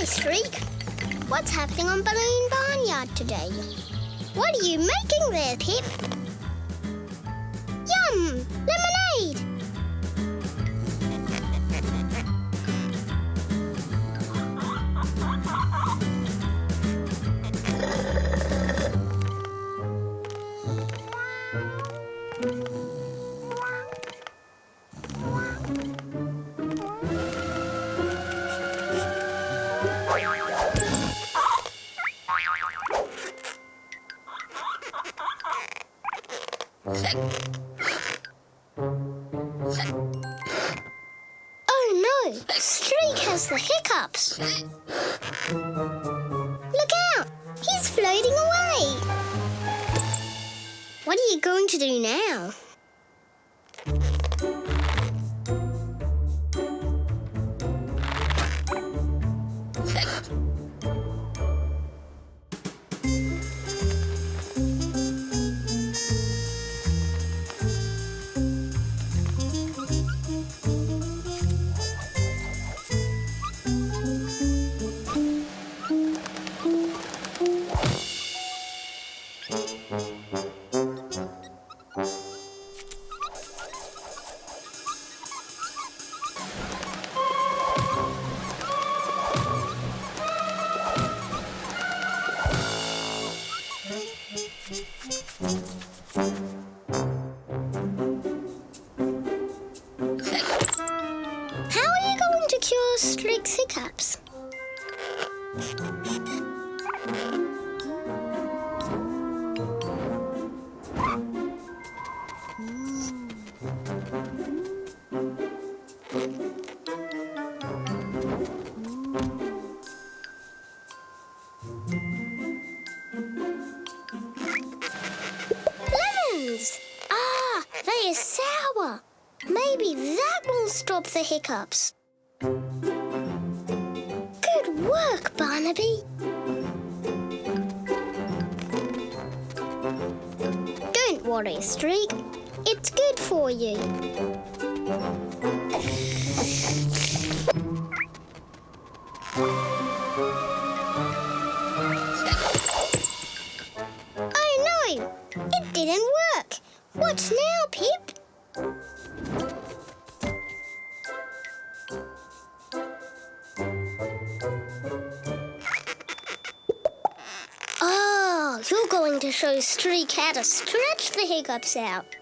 Hi, Streak. What's happening on Balloon Barnyard today? What are you making there, Pip? Yum! Lemonade! Oh no! Streak has the hiccups! Look out! He's floating away! What are you going to do now? How are you going to cure Streak's hiccups? Lemons! Ah, they are sour. Maybe that will stop the hiccups. Good work, Barnaby. Don't worry, Streak. It's good for you. Oh no! It didn't work. What now, Pip? Oh, you're going to show Streak how to stretch the hiccups out.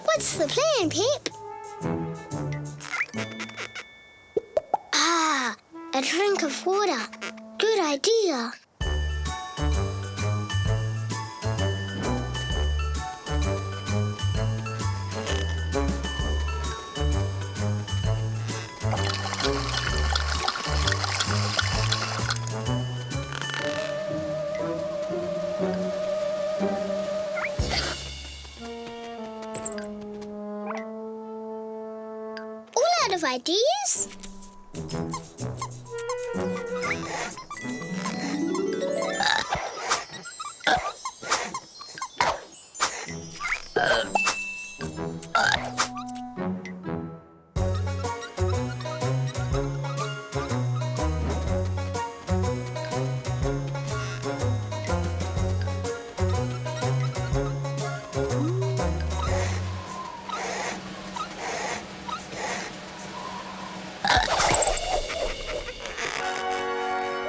What's the plan, Pip? Ah, a drink of water. Good idea. Out of ideas?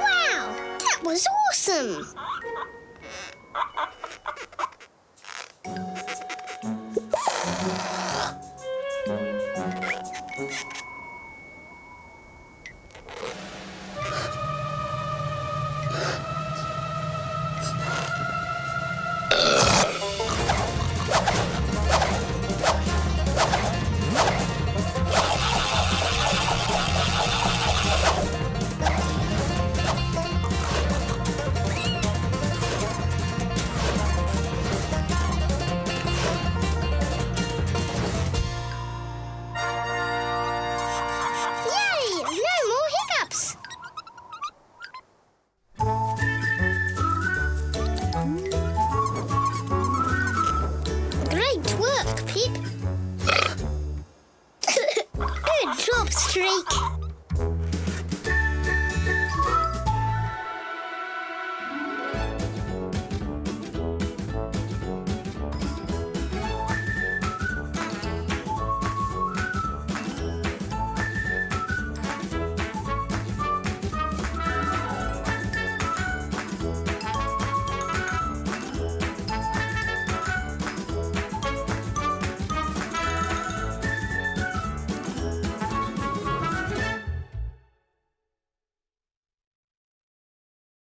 Wow, that was awesome!